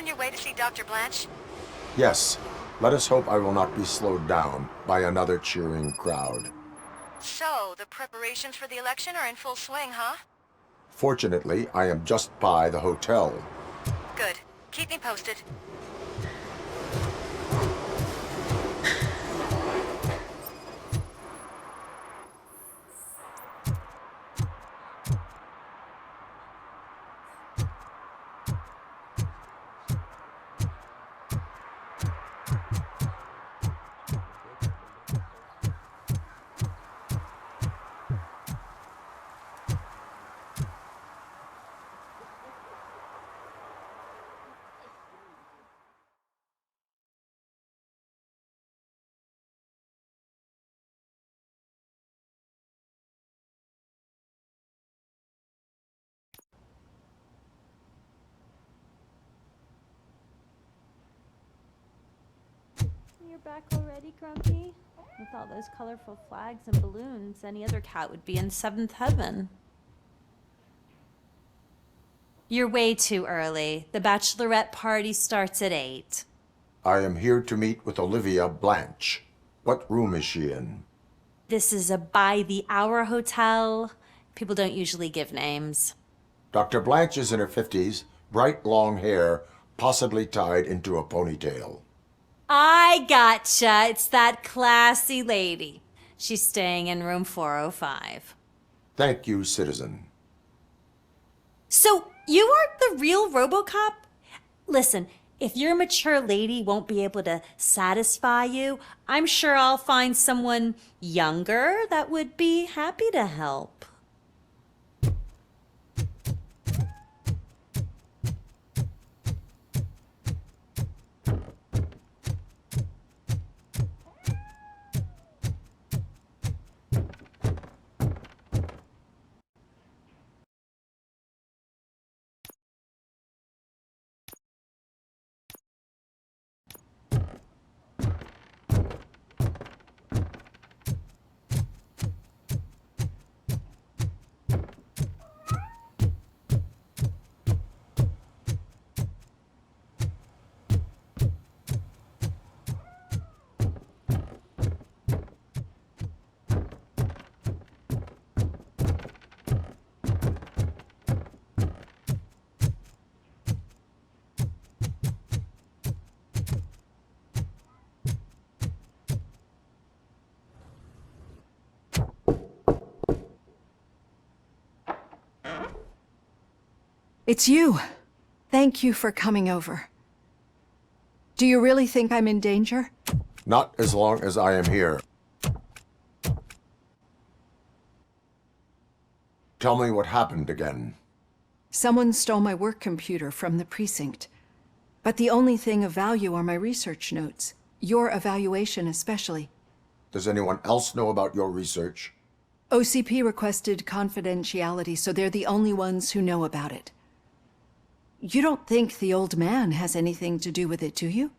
your way to see Dr. Blanche? Yes. Let us hope I will not be slowed down by another cheering crowd. So, the preparations for the election are in full swing, huh? Fortunately, I am just by the hotel. Good. Keep me posted. You're back already, Grumpy? With all those colorful flags and balloons, any other cat would be in seventh heaven. You're way too early. The bachelorette party starts at 8. I am here to meet with Olivia Blanche. What room is she in? This is a by-the-hour hotel. People don't usually give names. Dr. Blanche is in her 50s, bright long hair, possibly tied into a ponytail. I gotcha. It's that classy lady. She's staying in room 405. Thank you, citizen. So, you aren't the real RoboCop? Listen, if your mature lady won't be able to satisfy you, I'm sure I'll find someone younger that would be happy to help. It's you. Thank you for coming over. Do you really think I'm in danger? Not as long as I am here. Tell me what happened again. Someone stole my work computer from the precinct. But the only thing of value are my research notes. Your evaluation especially. Does anyone else know about your research? OCP requested confidentiality, so they're the only ones who know about it. You don't think the old man has anything to do with it, do you?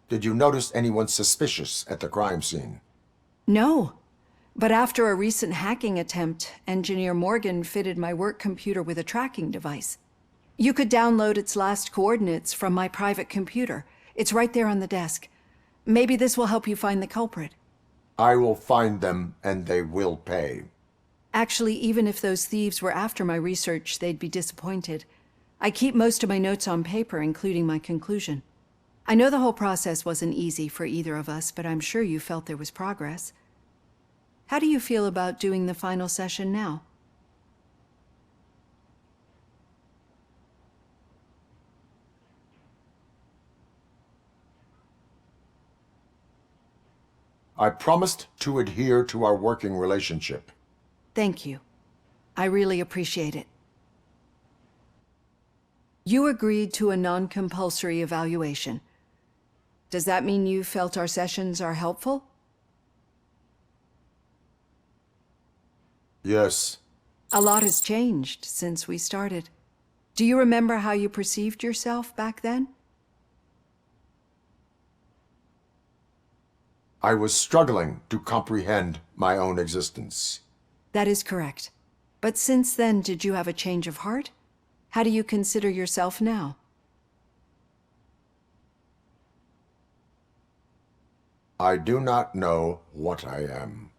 Did you notice anyone suspicious at the crime scene? No. But after a recent hacking attempt, Engineer Morgan fitted my work computer with a tracking device. You could download its last coordinates from my private computer. It's right there on the desk. Maybe this will help you find the culprit. I will find them, and they will pay. Actually, even if those thieves were after my research, they'd be disappointed. I keep most of my notes on paper, including my conclusion. I know the whole process wasn't easy for either of us, but I'm sure you felt there was progress. How do you feel about doing the final session now? I promised to adhere to our working relationship. Thank you. I really appreciate it. You agreed to a non-compulsory evaluation. Does that mean you felt our sessions are helpful? Yes. A lot has changed since we started. Do you remember how you perceived yourself back then? I was struggling to comprehend my own existence. That is correct. But since then, did you have a change of heart? How do you consider yourself now? I do not know what I am.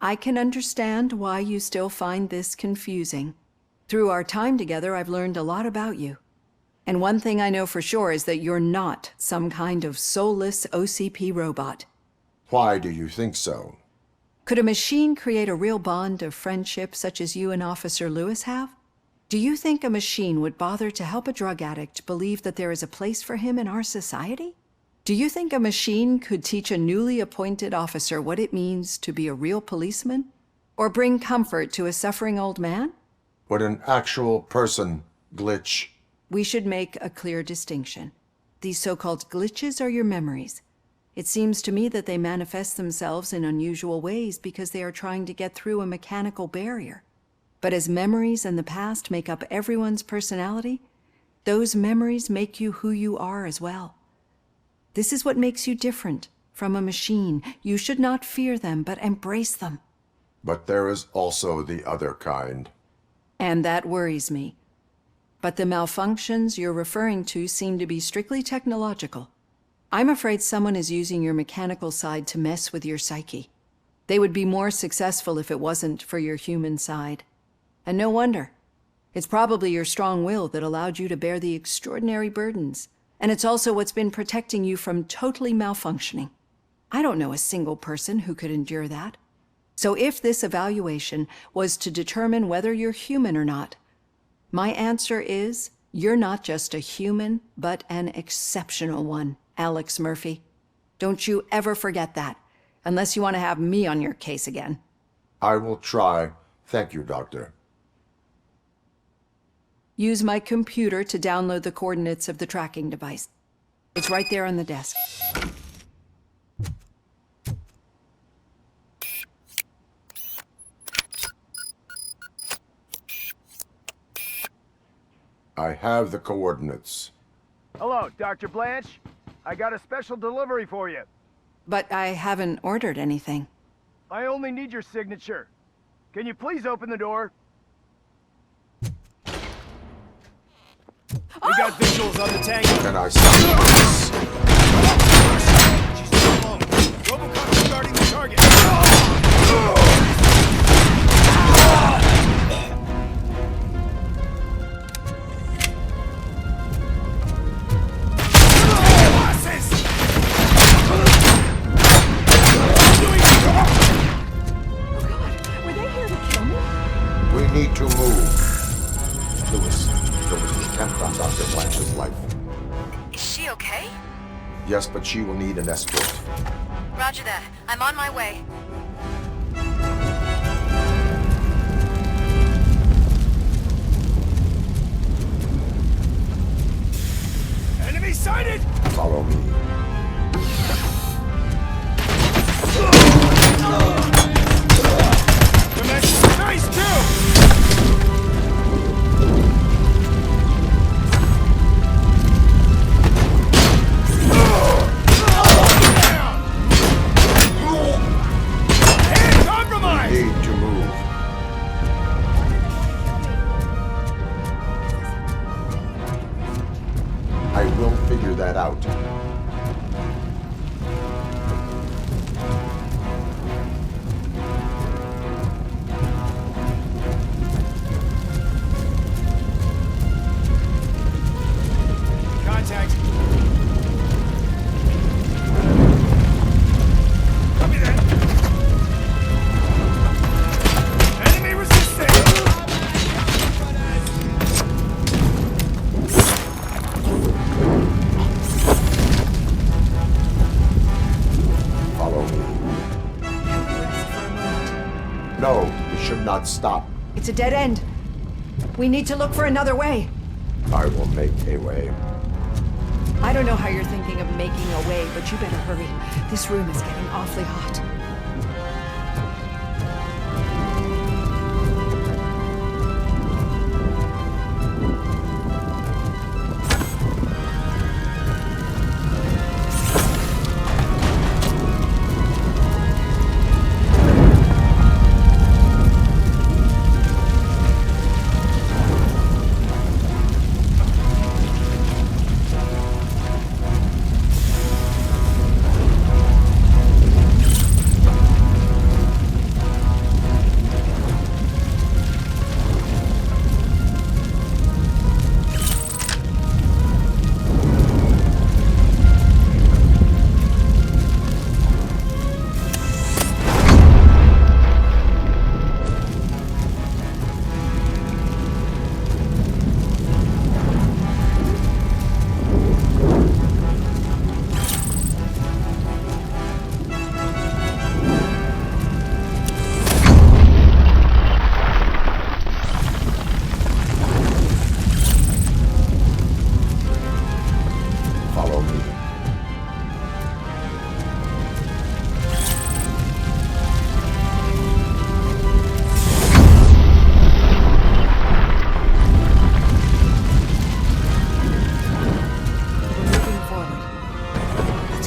I can understand why you still find this confusing. Through our time together, I've learned a lot about you. And one thing I know for sure is that you're not some kind of soulless OCP robot. Why do you think so? Could a machine create a real bond of friendship such as you and Officer Lewis have? Do you think a machine would bother to help a drug addict believe that there is a place for him in our society? Do you think a machine could teach a newly appointed officer what it means to be a real policeman? Or bring comfort to a suffering old man? Would an actual person glitch? We should make a clear distinction. These so-called glitches are your memories. It seems to me that they manifest themselves in unusual ways because they are trying to get through a mechanical barrier. But as memories and the past make up everyone's personality, those memories make you who you are as well. This is what makes you different from a machine. You should not fear them, but embrace them. But there is also the other kind. And that worries me. But the malfunctions you're referring to seem to be strictly technological. I'm afraid someone is using your mechanical side to mess with your psyche. They would be more successful if it wasn't for your human side. And no wonder. It's probably your strong will that allowed you to bear the extraordinary burdens. And it's also what's been protecting you from totally malfunctioning. I don't know a single person who could endure that. So if this evaluation was to determine whether you're human or not, my answer is, you're not just a human, but an exceptional one, Alex Murphy. Don't you ever forget that, unless you want to have me on your case again. I will try. Thank you, Doctor. Use my computer to download the coordinates of the tracking device. It's right there on the desk. I have the coordinates. Hello, Dr. Blanche. I got a special delivery for you. But I haven't ordered anything. I only need your signature. Can you please open the door? We got visuals on the tank. Can I stop this? She's still alone. RoboCop is starting the target. We need to move. Lewis, there was an attempt on Dr. Blanche's life. Is she okay? Yes, but she will need an escort. Roger that. I'm on my way. Enemy sighted! Follow me. Nice, too! Need to move. I will figure that out. Contact. Copy that. Enemy resisting. Follow me. No, we should not stop. It's a dead end. We need to look for another way. I will make a way. I don't know how you're thinking of making a way, but you better hurry. This room is getting awfully hot.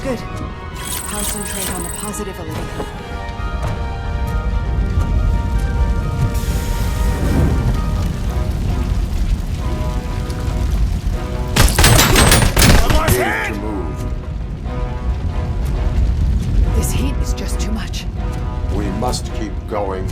Good. Concentrate on the positive, Olivia. To move. This heat is just too much. We must keep going.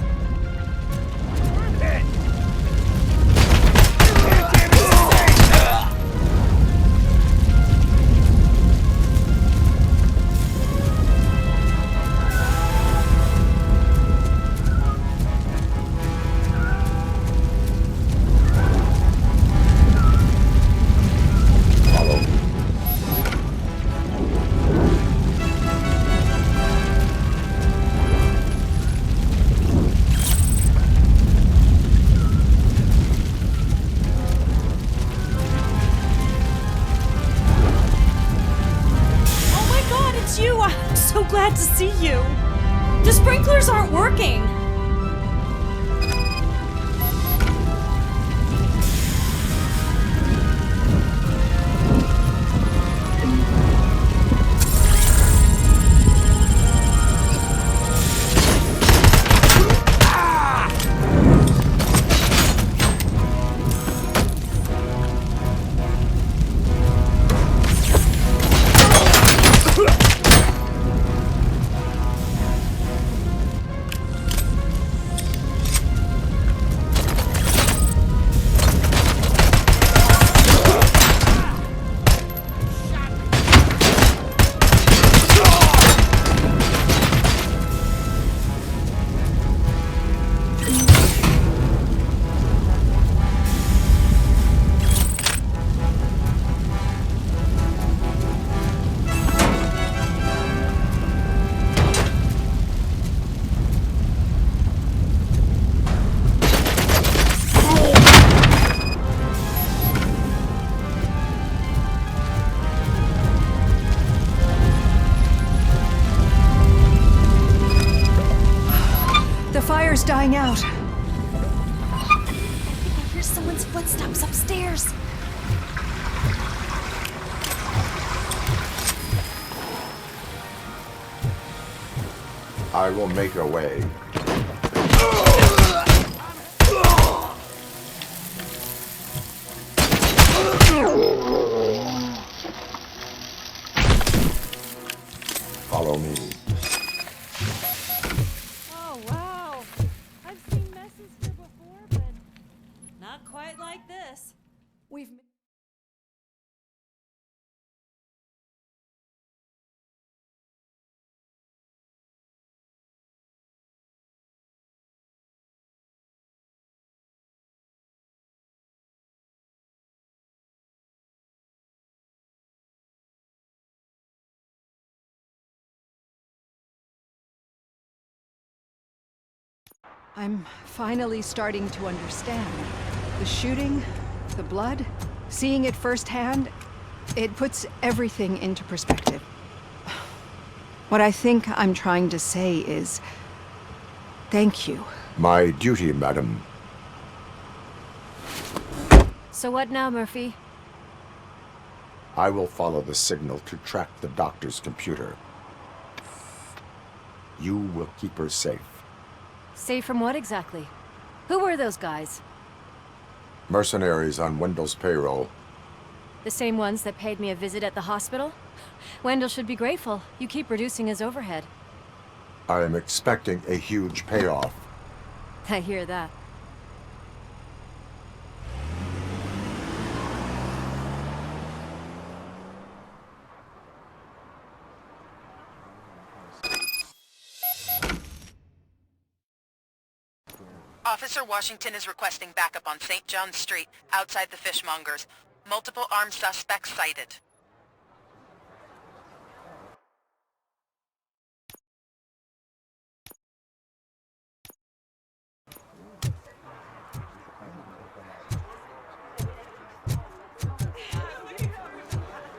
So glad to see you. The sprinklers aren't working. Fire's dying out. I hear someone's footsteps upstairs. I will make a way. Follow me. Oh, wow. I've seen messes here before, but not quite like this. We've... I'm finally starting to understand. The shooting, the blood, seeing it firsthand, it puts everything into perspective. What I think I'm trying to say is, thank you. My duty, madam. So what now, Murphy? I will follow the signal to track the doctor's computer. You will keep her safe. Safe from what exactly? Who were those guys? Mercenaries on Wendell's payroll. The same ones that paid me a visit at the hospital? Wendell should be grateful. You keep reducing his overhead. I am expecting a huge payoff. I hear that. Officer Washington is requesting backup on St. John's Street, outside the fishmongers. Multiple armed suspects sighted.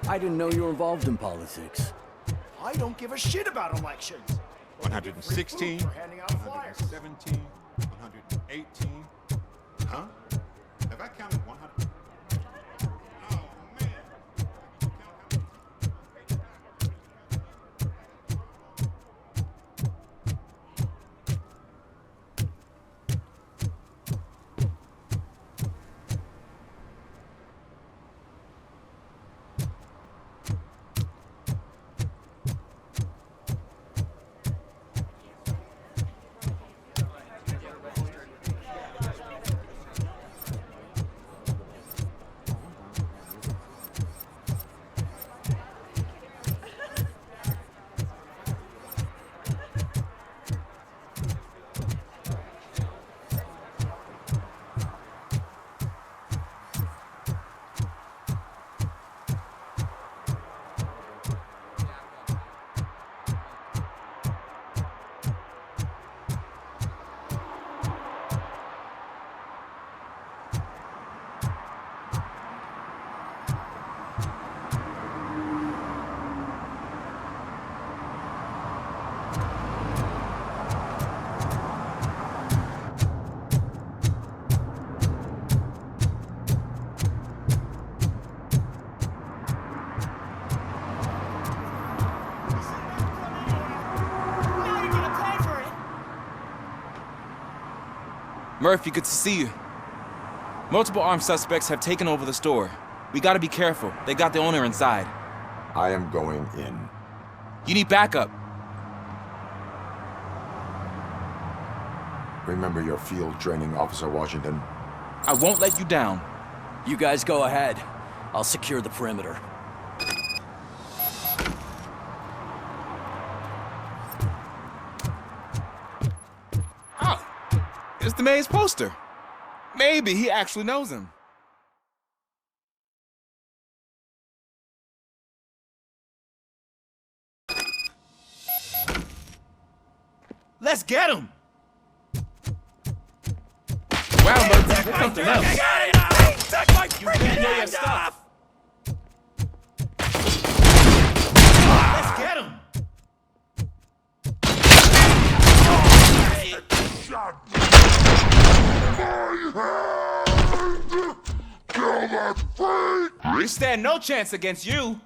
I didn't know you were involved in politics. I don't give a shit about elections. 116, For handing out flyers. 117, 118. Huh? Have I counted 100? Oh, man. Murphy, good to see you. Multiple armed suspects have taken over the store. We gotta be careful. They got the owner inside. I am going in. You need backup. Remember your field training, Officer Washington. I won't let you down. You guys go ahead. I'll secure the perimeter. Oh, it's the mayor's poster. Maybe he actually knows him. Let's get him! Wow, Murphy, you're something else. You better know your stuff. Let's get him! We stand no chance against you.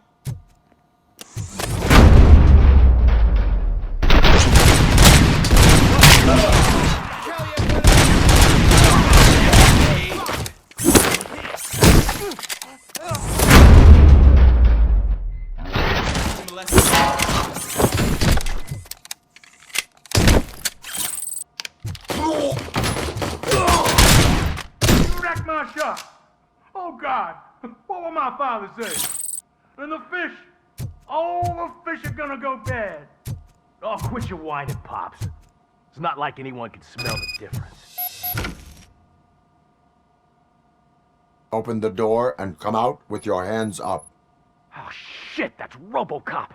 Wrecked my shot. Oh, God. What will my father say? And the fish. Oh, the fish are gonna go bad. Oh, quit your whining, Pops. It's not like anyone can smell the difference. Open the door and come out with your hands up. Oh, shit, that's RoboCop.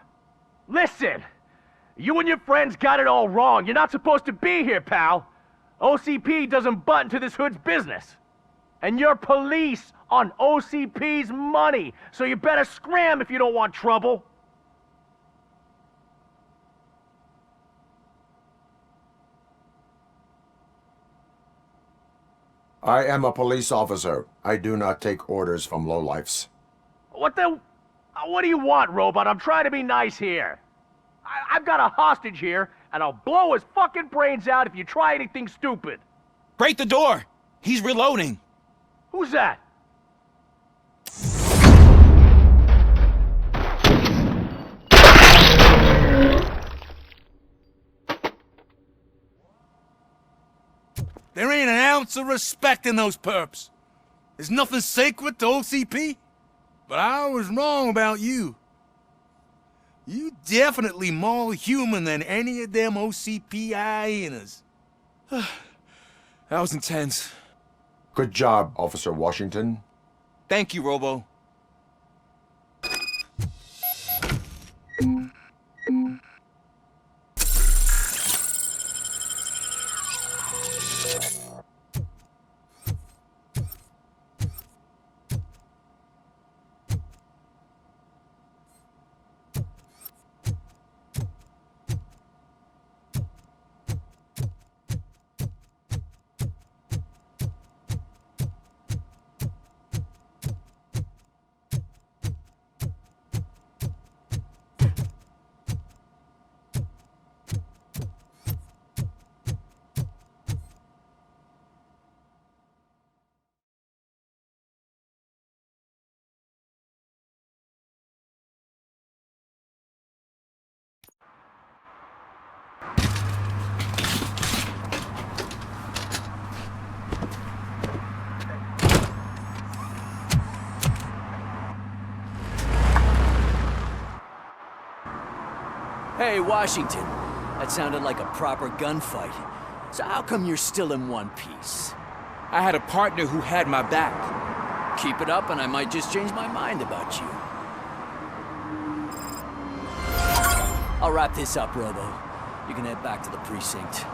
Listen, you and your friends got it all wrong. You're not supposed to be here, pal. OCP doesn't butt into this hood's business. And you're police on OCP's money, so you better scram if you don't want trouble. I am a police officer. I do not take orders from lowlifes. What do you want, Robot? I'm trying to be nice here. I've got a hostage here, and I'll blow his fucking brains out if you try anything stupid. Break the door! He's reloading. Who's that? There ain't an ounce of respect in those perps. There's nothing sacred to OCP. But I was wrong about you. You definitely more human than any of them OCP hyenas. That was intense. Good job, Officer Washington. Thank you, Robo. Hey, Washington. That sounded like a proper gunfight. So how come you're still in one piece? I had a partner who had my back. Keep it up and I might just change my mind about you. I'll wrap this up, Robo. You can head back to the precinct.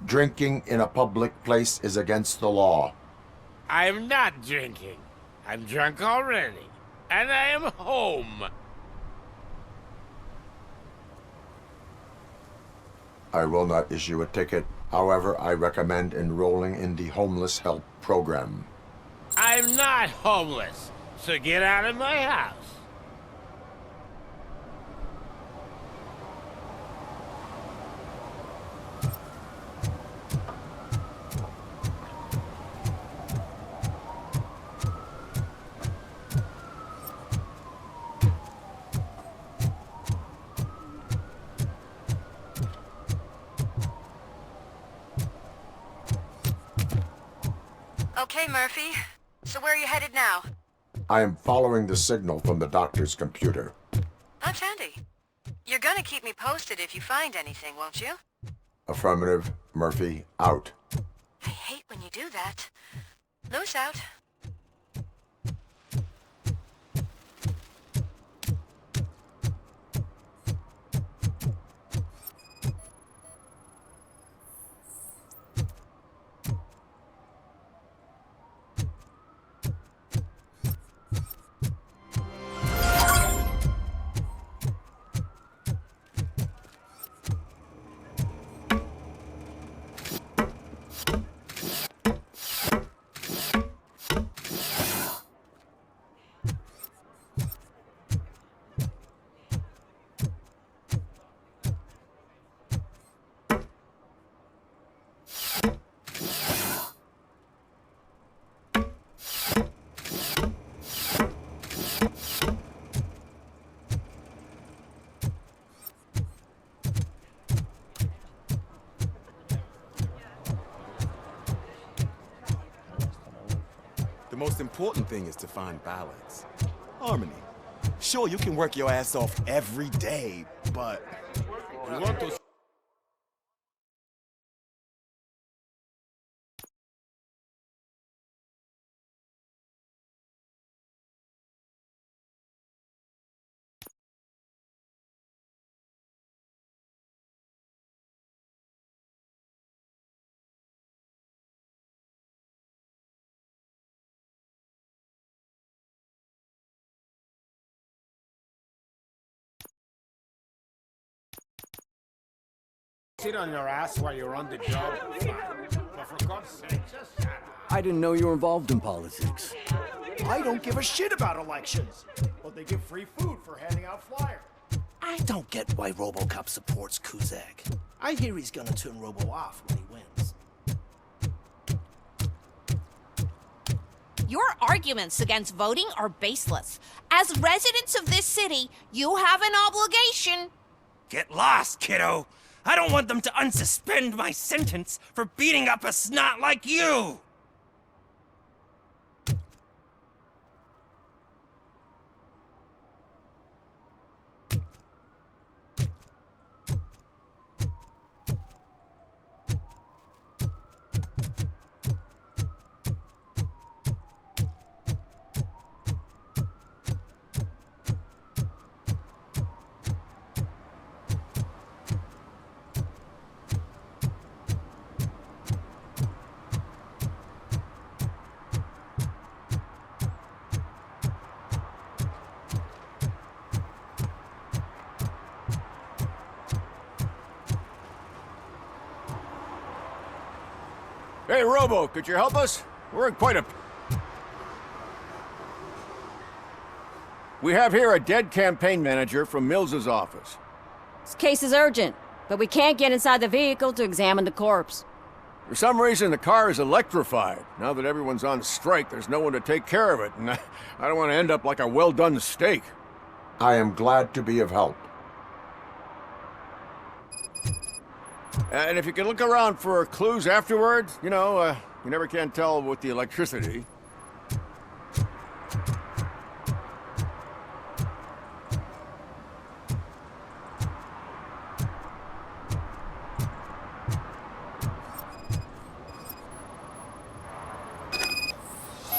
Drinking in a public place is against the law. I'm not drinking. I'm drunk already. And I am home. I will not issue a ticket. However, I recommend enrolling in the homeless help program. I'm not homeless, so get out of my house. Okay, Murphy. So where are you headed now? I am following the signal from the doctor's computer. That's handy. You're gonna keep me posted if you find anything, won't you? Affirmative. Murphy, out. I hate when you do that. Loose out. The most important thing is to find balance. Harmony. Sure, you can work your ass off every day, but you want those. Sit on your ass while you're on the job. But for God's sake, just shut up. I didn't know you were involved in politics. I don't give a shit about elections. But they give free food for handing out flyers. I don't get why RoboCop supports Kuzak. I hear he's gonna turn Robo off when he wins. Your arguments against voting are baseless. As residents of this city, you have an obligation. Get lost, kiddo! I don't want them to unsuspend my sentence for beating up a snot like you! Hey, Robo, could you help us? We're in quite a... We have here a dead campaign manager from Mills's office. This case is urgent, but we can't get inside the vehicle to examine the corpse. For some reason, the car is electrified. Now that everyone's on strike, there's no one to take care of it, and I don't want to end up like a well-done steak. I am glad to be of help. And if you can look around for clues afterwards, you know, you never can tell with the electricity.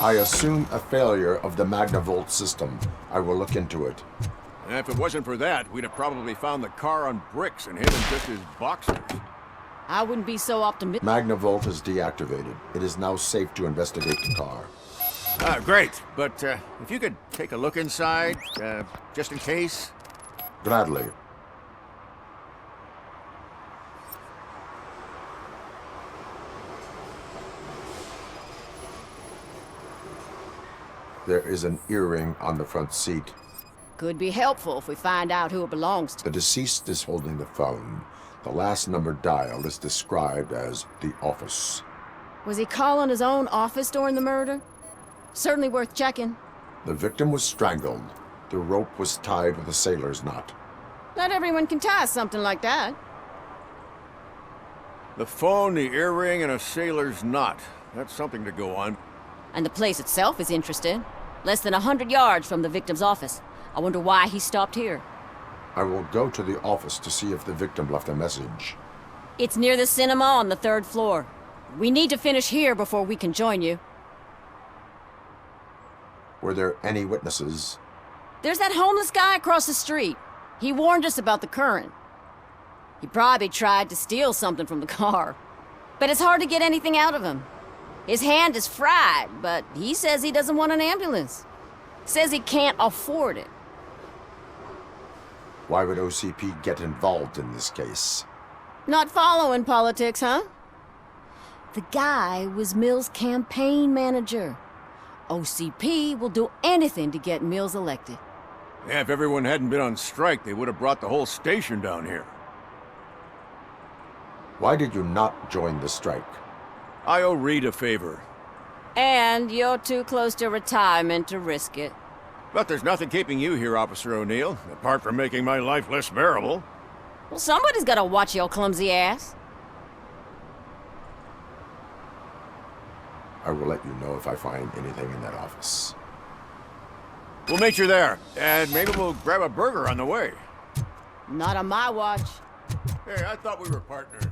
I assume a failure of the Magnavolt system. I will look into it. And if it wasn't for that, we'd have probably found the car on bricks and him in just his boxers. I wouldn't be so optimistic. Magnavolt is deactivated. It is now safe to investigate the car. Great. But if you could take a look inside, just in case. Gladly. There is an earring on the front seat. Could be helpful if we find out who it belongs to. The deceased is holding the phone. The last number dialed is described as the office. Was he calling his own office during the murder? Certainly worth checking. The victim was strangled. The rope was tied with a sailor's knot. Not everyone can tie something like that. The phone, the earring, and a sailor's knot. That's something to go on. And the place itself is interesting. Less than 100 yards from the victim's office. I wonder why he stopped here. I will go to the office to see if the victim left a message. It's near the cinema on the 3rd floor. We need to finish here before we can join you. Were there any witnesses? There's that homeless guy across the street. He warned us about the current. He probably tried to steal something from the car. But it's hard to get anything out of him. His hand is fried, but he says he doesn't want an ambulance. Says he can't afford it. Why would OCP get involved in this case? Not following politics, huh? The guy was Mills' campaign manager. OCP will do anything to get Mills elected. Yeah, if everyone hadn't been on strike, they would have brought the whole station down here. Why did you not join the strike? I owe Reed a favor. And you're too close to retirement to risk it. But there's nothing keeping you here, Officer O'Neill, apart from making my life less bearable. Well, somebody's gotta watch your clumsy ass. I will let you know if I find anything in that office. We'll meet you there, and maybe we'll grab a burger on the way. Not on my watch. Hey, I thought we were partners.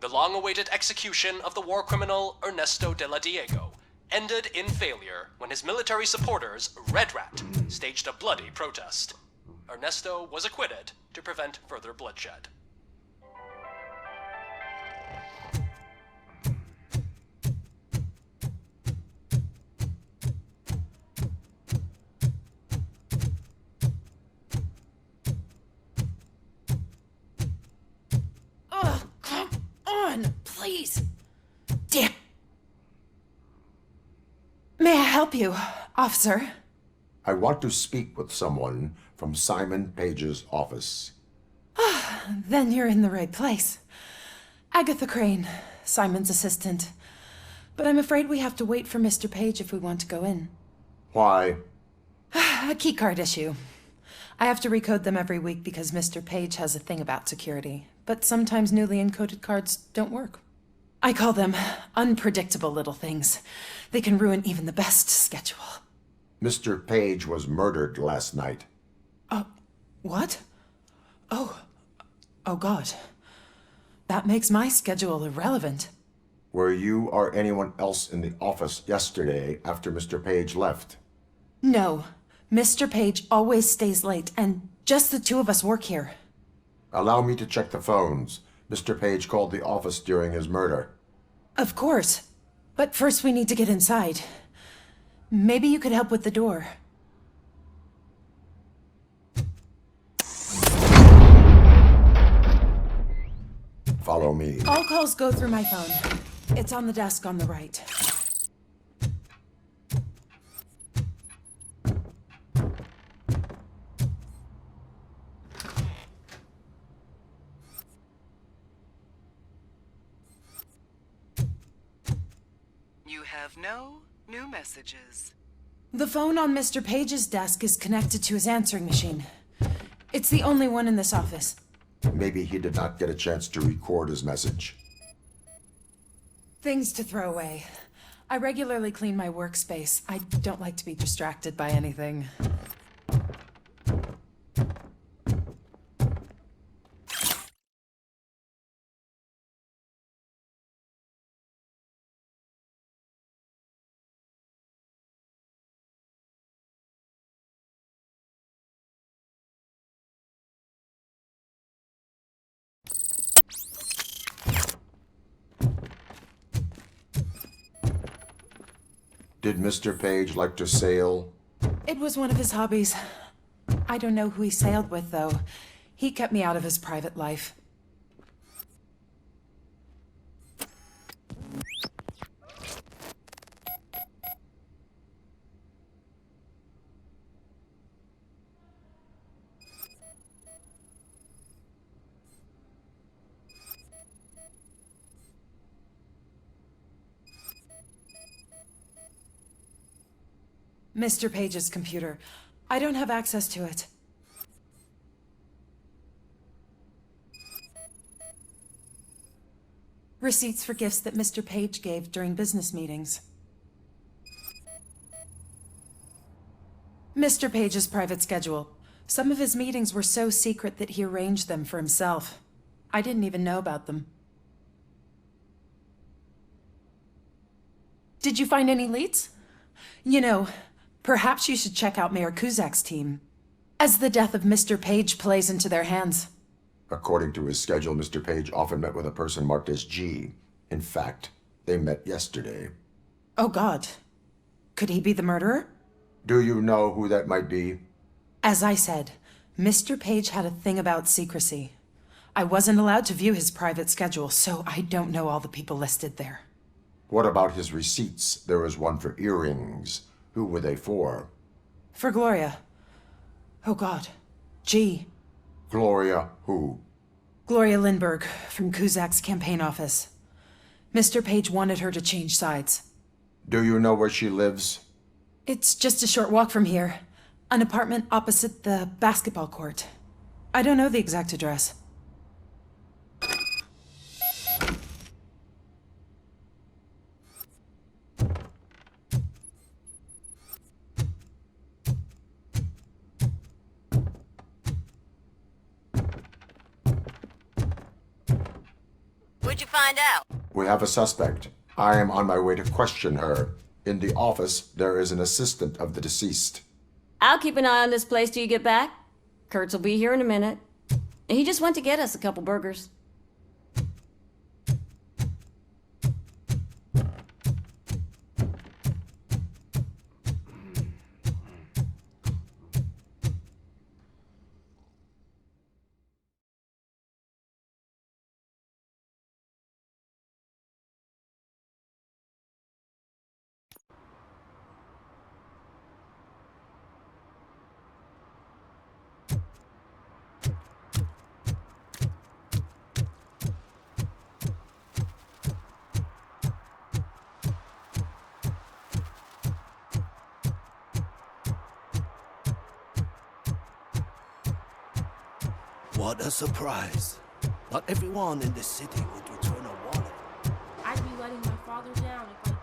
The long-awaited execution of the war criminal Ernesto de la Diego ended in failure when his military supporters, Red Rat, staged a bloody protest. Ernesto was acquitted to prevent further bloodshed. Please. Damn. May I help you, officer? I want to speak with someone from Simon Page's office. Then you're in the right place. Agatha Crane, Simon's assistant. But I'm afraid we have to wait for Mr. Page if we want to go in. Why? A keycard issue. I have to recode them every week because Mr. Page has a thing about security. But sometimes newly encoded cards don't work. I call them unpredictable little things. They can ruin even the best schedule. Mr. Page was murdered last night. What? Oh God. That makes my schedule irrelevant. Were you or anyone else in the office yesterday after Mr. Page left? No. Mr. Page always stays late, and just the two of us work here. Allow me to check the phones. Mr. Page called the office during his murder. Of course. But first we need to get inside. Maybe you could help with the door. Follow me. All calls go through my phone. It's on the desk on the right. You have no new messages. The phone on Mr. Page's desk is connected to his answering machine. It's the only one in this office. Maybe he did not get a chance to record his message. Things to throw away. I regularly clean my workspace. I don't like to be distracted by anything. Did Mr. Page like to sail? It was one of his hobbies. I don't know who he sailed with, though. He kept me out of his private life. Mr. Page's computer. I don't have access to it. Receipts for gifts that Mr. Page gave during business meetings. Mr. Page's private schedule. Some of his meetings were so secret that he arranged them for himself. I didn't even know about them. Did you find any leads? You know, perhaps you should check out Mayor Kuzak's team, as the death of Mr. Page plays into their hands. According to his schedule, Mr. Page often met with a person marked as G. In fact, they met yesterday. Oh, God. Could he be the murderer? Do you know who that might be? As I said, Mr. Page had a thing about secrecy. I wasn't allowed to view his private schedule, so I don't know all the people listed there. What about his receipts? There was one for earrings. Who were they for? For Gloria. Oh, God. G. Gloria who? Gloria Lindbergh, from Kuzak's campaign office. Mr. Page wanted her to change sides. Do you know where she lives? It's just a short walk from here. An apartment opposite the basketball court. I don't know the exact address. What'd you find out? We have a suspect. I am on my way to question her. In the office, there is an assistant of the deceased. I'll keep an eye on this place till you get back. Kurtz will be here in a minute. He just went to get us a couple burgers. What a surprise. Not everyone in this city would return a wallet. I'd be letting my father down if I...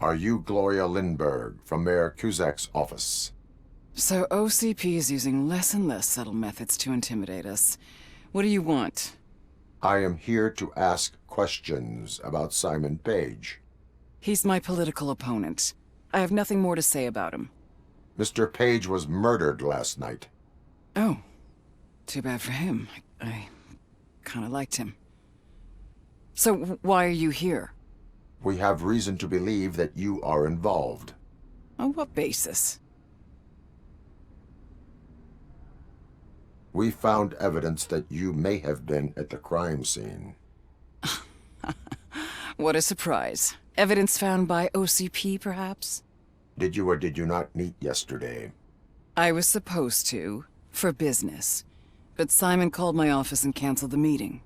Are you Gloria Lindbergh from Mayor Cusack's office? So OCP is using less and less subtle methods to intimidate us. What do you want? I am here to ask questions about Simon Page. He's my political opponent. I have nothing more to say about him. Mr. Page was murdered last night. Oh. Too bad for him. I kinda liked him. So why are you here? We have reason to believe that you are involved. On what basis? We found evidence that you may have been at the crime scene. What a surprise. Evidence found by OCP, perhaps? Did you or did you not meet yesterday? I was supposed to, for business. But Simon called my office and canceled the meeting.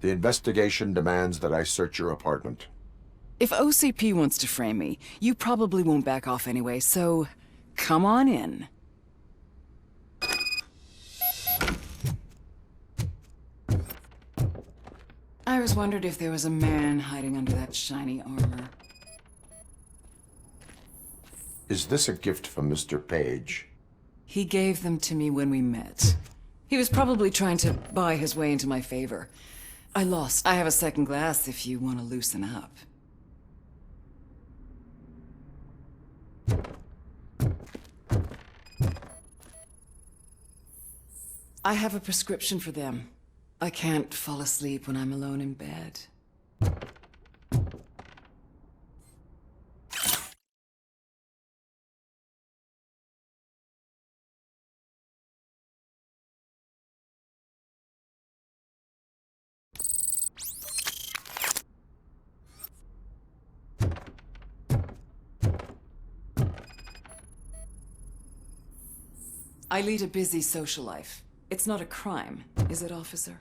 The investigation demands that I search your apartment. If OCP wants to frame me, you probably won't back off anyway, so come on in. I always wondered if there was a man hiding under that shiny armor. Is this a gift from Mr. Page? He gave them to me when we met. He was probably trying to buy his way into my favor. I lost. I have a second glass if you want to loosen up. I have a prescription for them. I can't fall asleep when I'm alone in bed. I lead a busy social life. It's not a crime, is it, officer?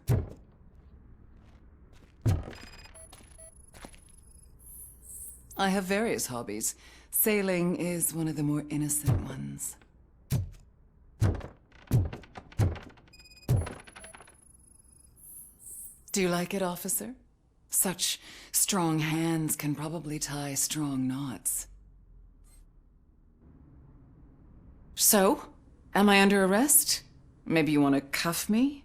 I have various hobbies. Sailing is one of the more innocent ones. Do you like it, officer? Such strong hands can probably tie strong knots. So? Am I under arrest? Maybe you want to cuff me?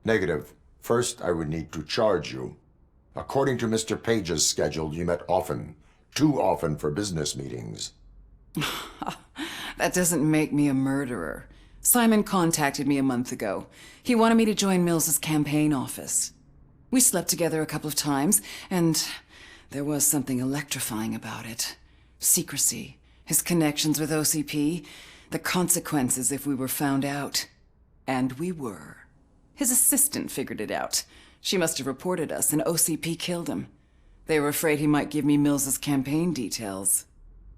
Negative. First, I would need to charge you. According to Mr. Page's schedule, you met often. Too often for business meetings. That doesn't make me a murderer. Simon contacted me a month ago. He wanted me to join Mills's campaign office. We slept together a couple of times, and there was something electrifying about it. Secrecy, his connections with OCP, the consequences if we were found out. And we were. His assistant figured it out. She must have reported us, and OCP killed him. They were afraid he might give me Mills's campaign details.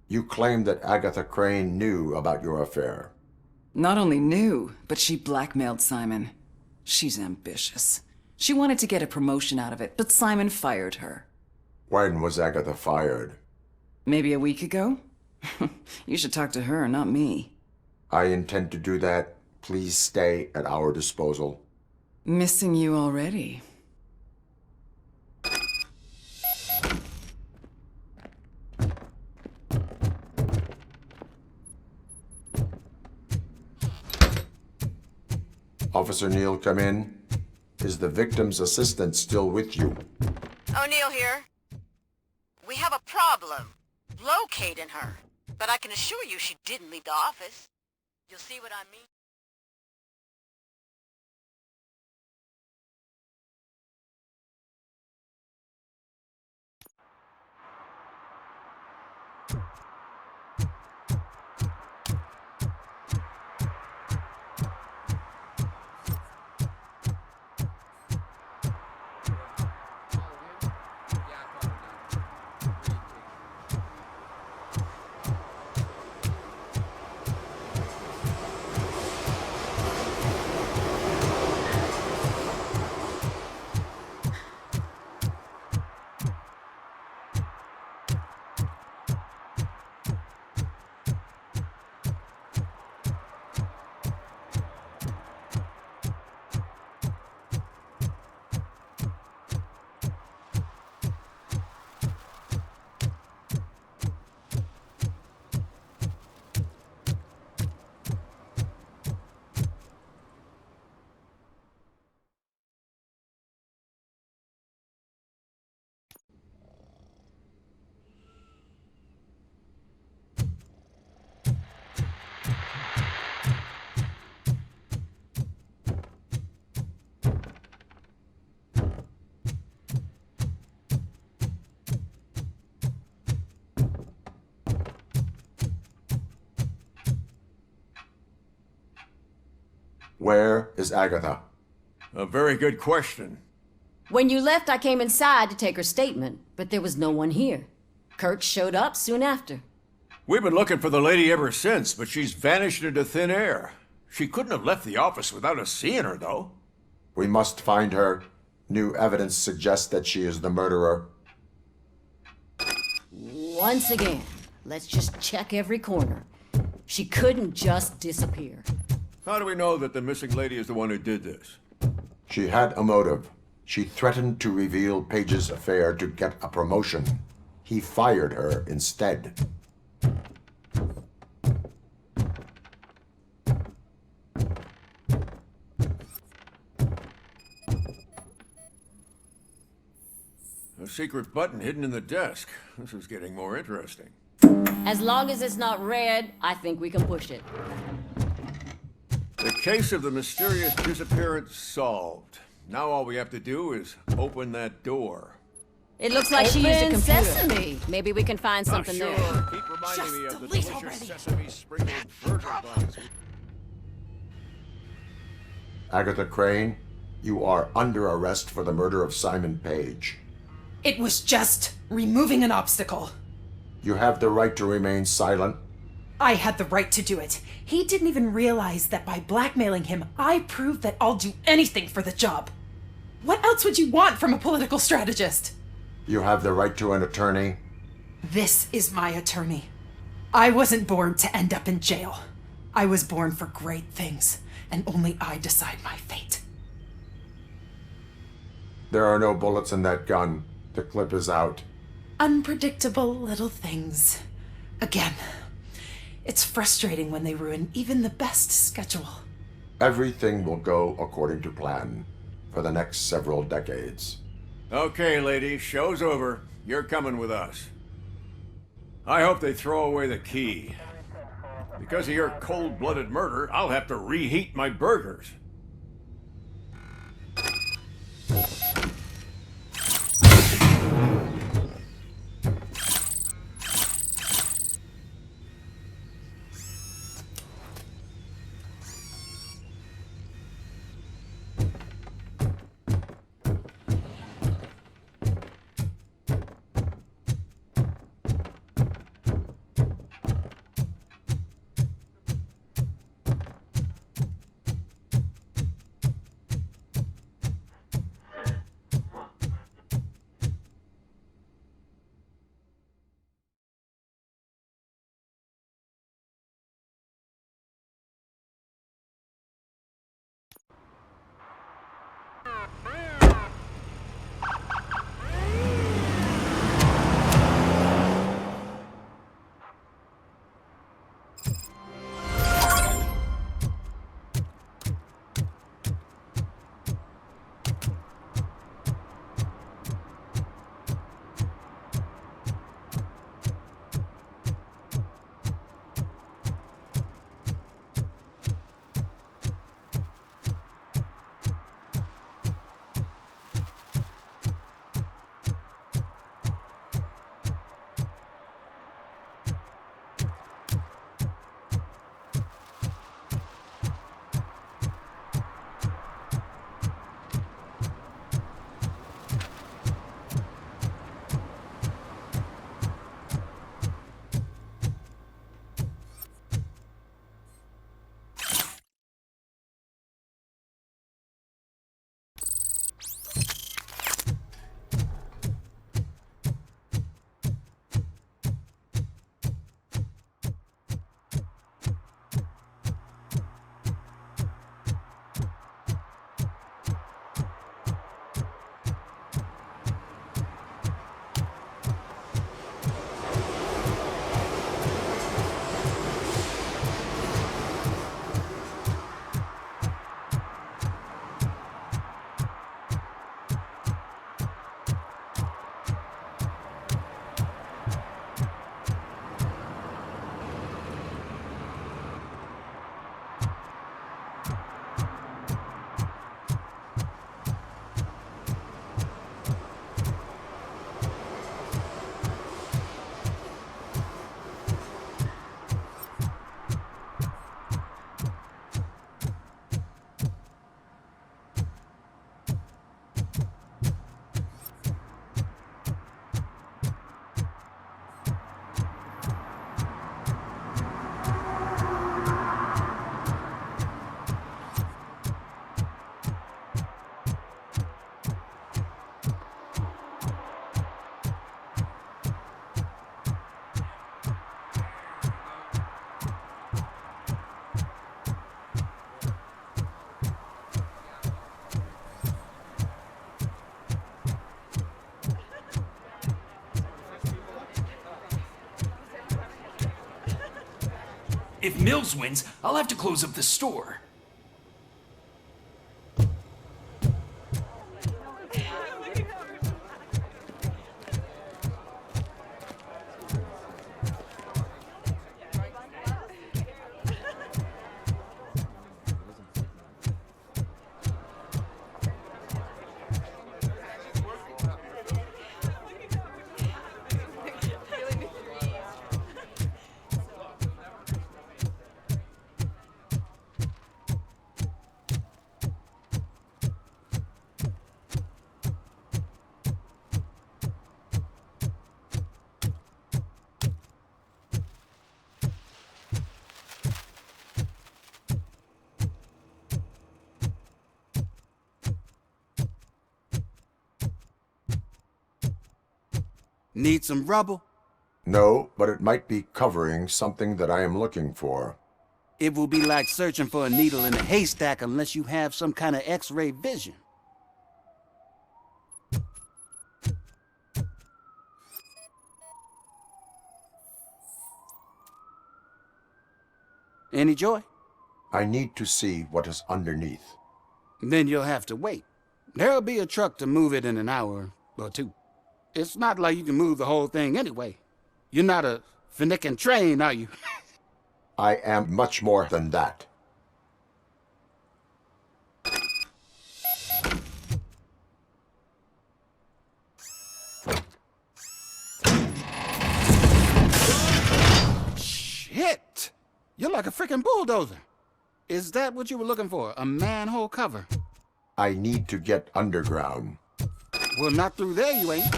You claimed that Agatha Crane knew about your affair. Not only knew, but she blackmailed Simon. She's ambitious. She wanted to get a promotion out of it, but Simon fired her. When was Agatha fired? Maybe a week ago? You should talk to her, not me. I intend to do that. Please stay at our disposal. Missing you already. Officer Neal, come in. Is the victim's assistant still with you? O'Neill here. We have a problem locating her, but I can assure you she didn't leave the office. You'll see what I mean. Where is Agatha? A very good question. When you left, I came inside to take her statement, but there was no one here. Kurt showed up soon after. We've been looking for the lady ever since, but she's vanished into thin air. She couldn't have left the office without us seeing her, though. We must find her. New evidence suggests that she is the murderer. Once again, let's just check every corner. She couldn't just disappear. How do we know that the missing lady is the one who did this? She had a motive. She threatened to reveal Page's affair to get a promotion. He fired her instead. A secret button hidden in the desk. This is getting more interesting. As long as it's not red, I think we can push it. The case of the mysterious disappearance solved. Now all we have to do is open that door. It looks like she used a Open computer. sesame. Maybe we can find something sure. there. Keep reminding me of the delete delicious already. sesame sprinkled burger buns. Agatha Crane, you are under arrest for the murder of Simon Page. It was just removing an obstacle. You have the right to remain silent. I had the right to do it. He didn't even realize that by blackmailing him, I proved that I'll do anything for the job. What else would you want from a political strategist? You have the right to an attorney. This is my attorney. I wasn't born to end up in jail. I was born for great things, and only I decide my fate. There are no bullets in that gun. The clip is out. Unpredictable little things. Again, it's frustrating when they ruin even the best schedule. Everything will go according to plan for the next several decades. Okay, lady, show's over. You're coming with us. I hope they throw away the key. Because of your cold-blooded murder, I'll have to reheat my burgers. If Mills wins, I'll have to close up the store. Need some rubble? No, but it might be covering something that I am looking for. It will be like searching for a needle in a haystack unless you have some kind of X-ray vision. Any joy? I need to see what is underneath. Then you'll have to wait. There'll be a truck to move it in an hour or two. It's not like you can move the whole thing anyway. You're not a finicking train, are you? I am much more than that. Shit! You're like a freaking bulldozer. Is that what you were looking for? A manhole cover? I need to get underground. Well, not through there, you ain't.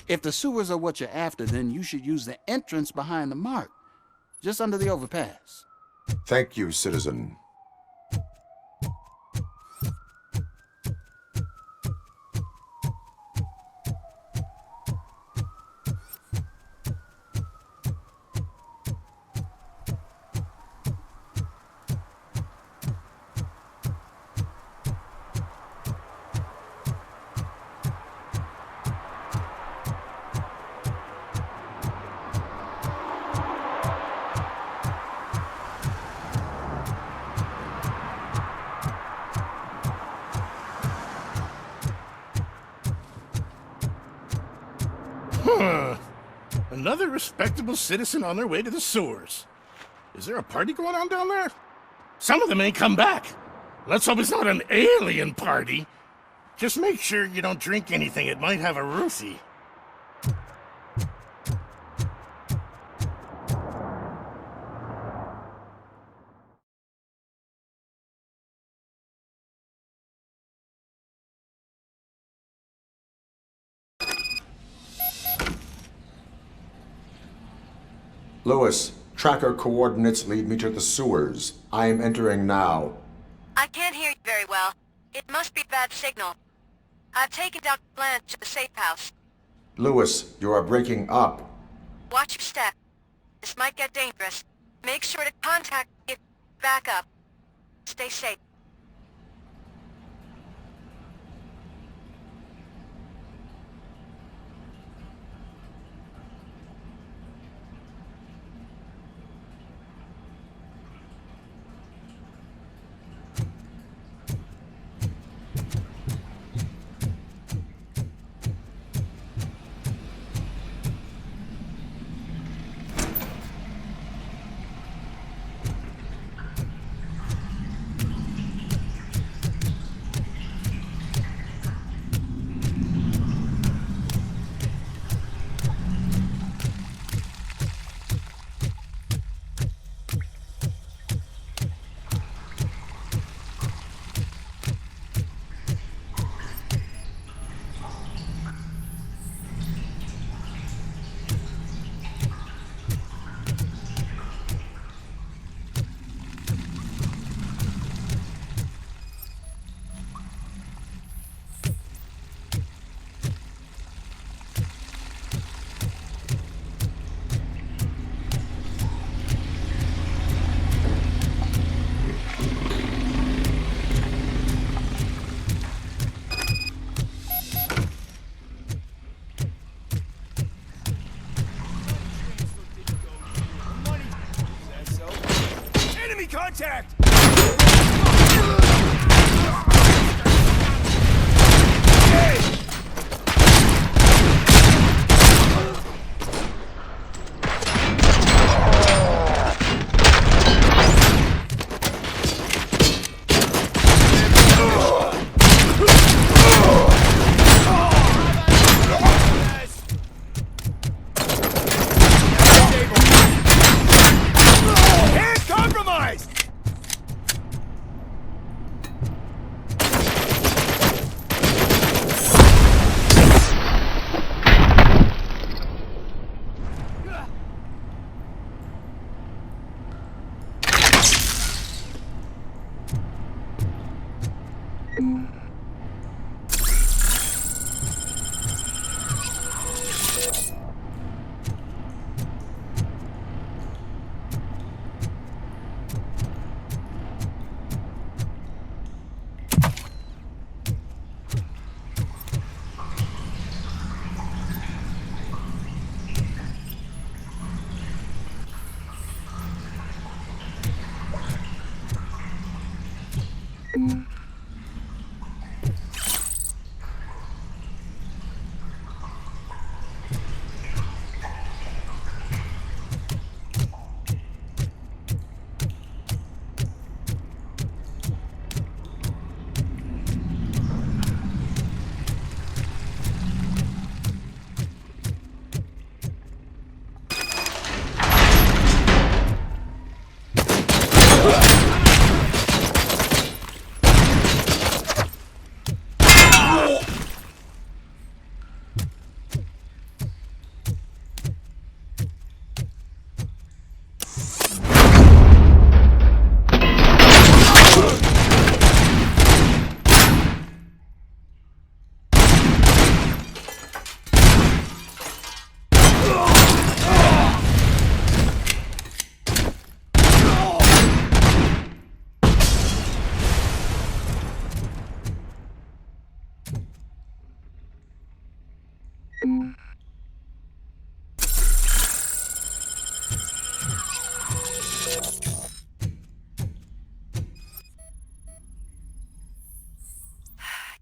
If the sewers are what you're after, then you should use the entrance behind the mark, just under the overpass. Thank you, citizen. Another respectable citizen on their way to the sewers. Is there a party going on down there? Some of them ain't come back. Let's hope it's not an alien party. Just make sure you don't drink anything. It might have a roofie. Lewis, tracker coordinates lead me to the sewers. I am entering now. I can't hear you very well. It must be bad signal. I've taken Dr. Blanche to the safe house. Lewis, you are breaking up. Watch your step. This might get dangerous. Make sure to contact me. Back up. Stay safe.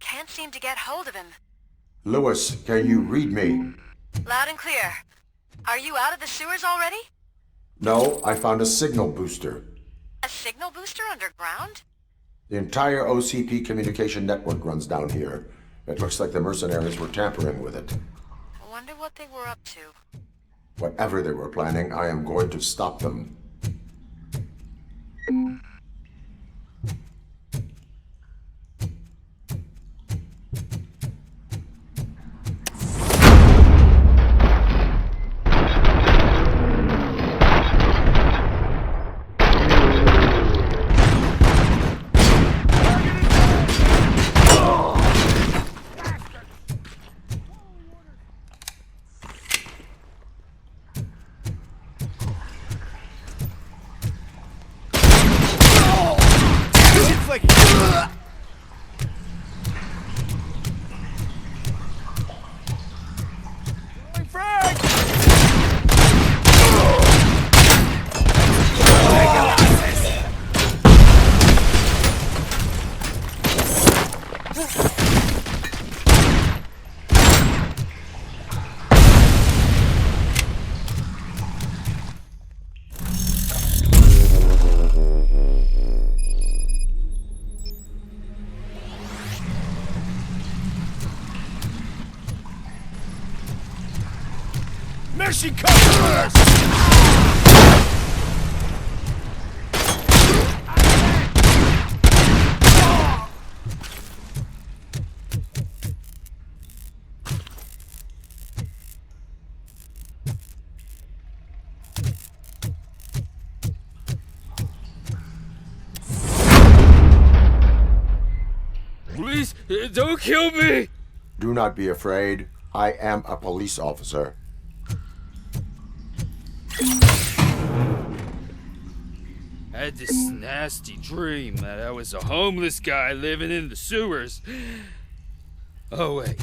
Can't seem to get hold of him. Lewis, can you read me? Loud and clear. Are you out of the sewers already? No, I found a signal booster. A signal booster underground? The entire OCP communication network runs down here. It looks like the mercenaries were tampering with it. I wonder what they were up to. Whatever they were planning, I am going to stop them. She comes first! Please, don't kill me! Do not be afraid. I am a police officer. I had this nasty dream that I was a homeless guy living in the sewers. Oh, wait.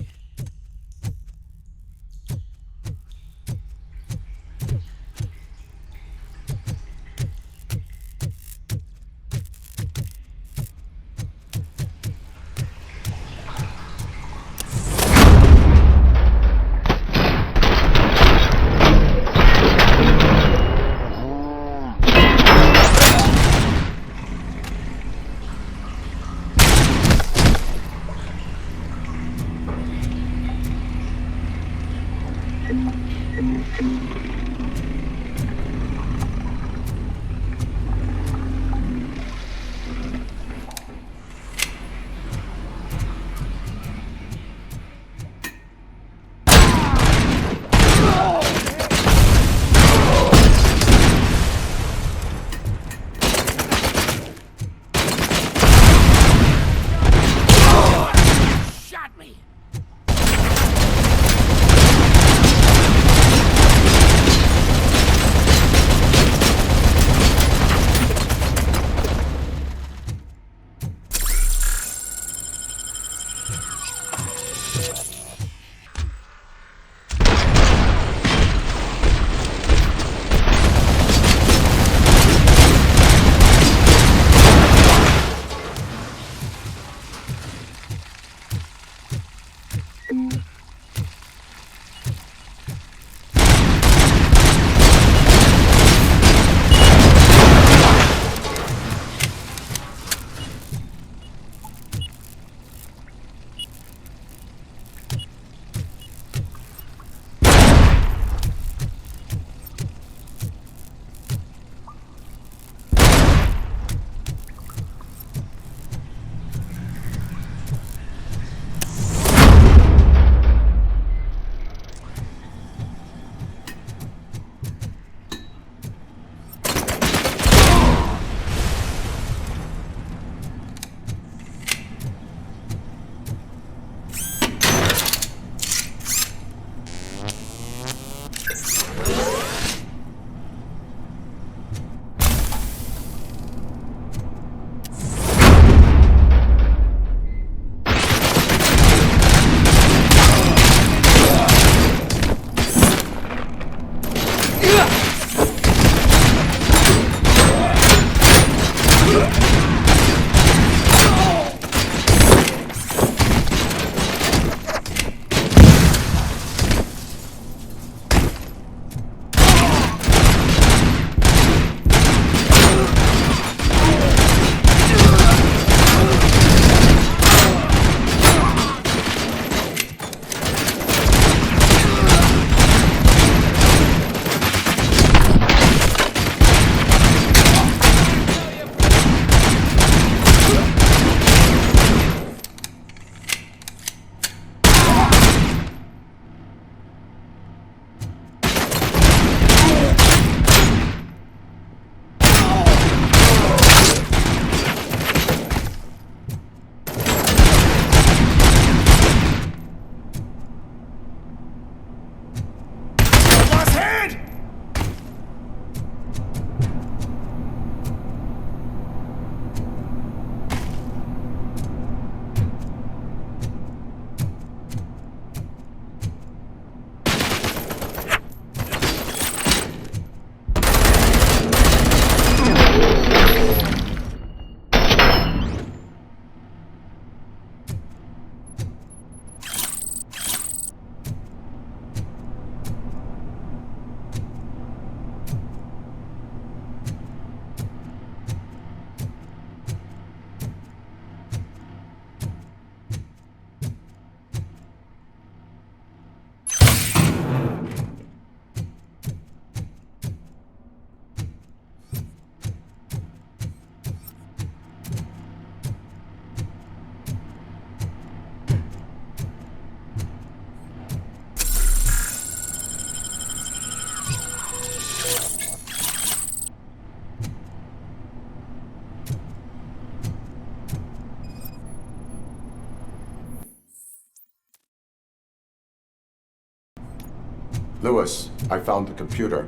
Lewis, I found the computer.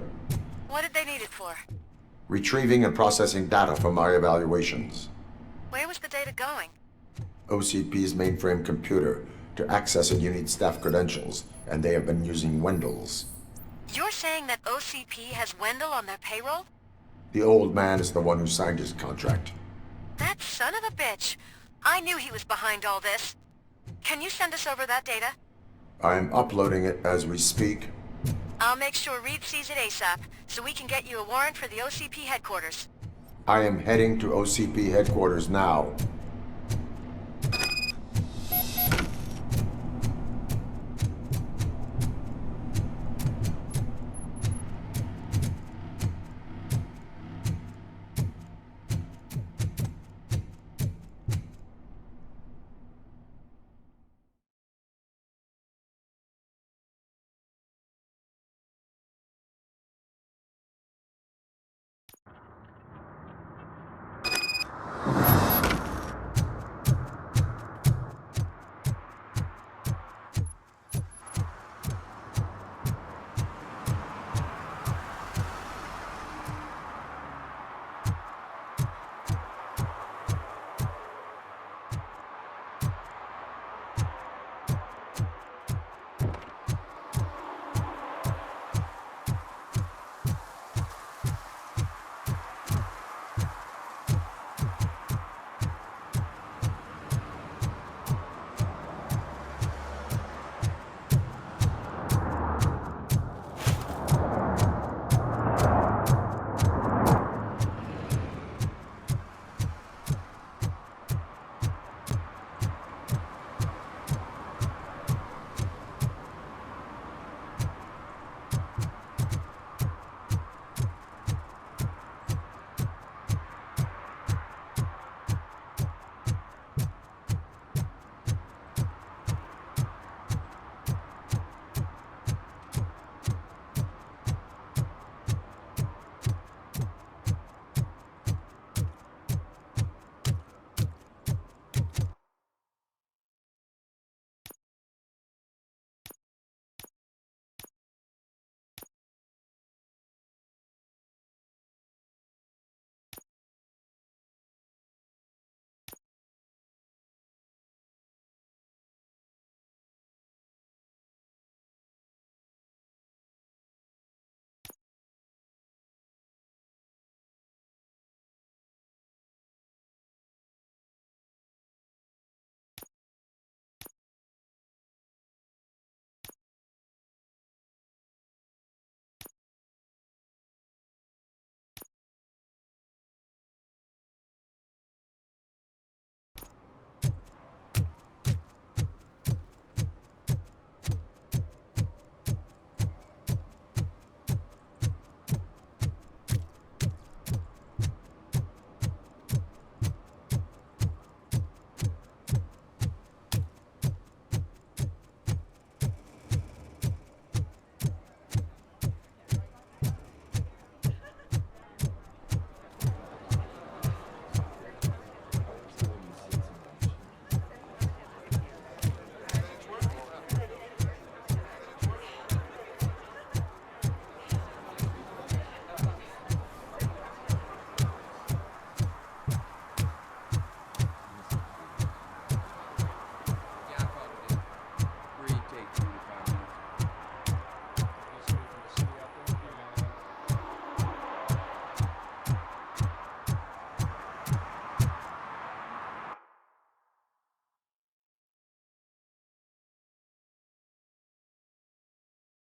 What did they need it for? Retrieving and processing data from my evaluations. Where was the data going? OCP's mainframe computer. To access it, you need staff credentials, and they have been using Wendell's. You're saying that OCP has Wendell on their payroll? The old man is the one who signed his contract. That son of a bitch. I knew he was behind all this. Can you send us over that data? I'm uploading it as we speak. I'll make sure Reed sees it ASAP, so we can get you a warrant for the OCP headquarters. I am heading to OCP headquarters now.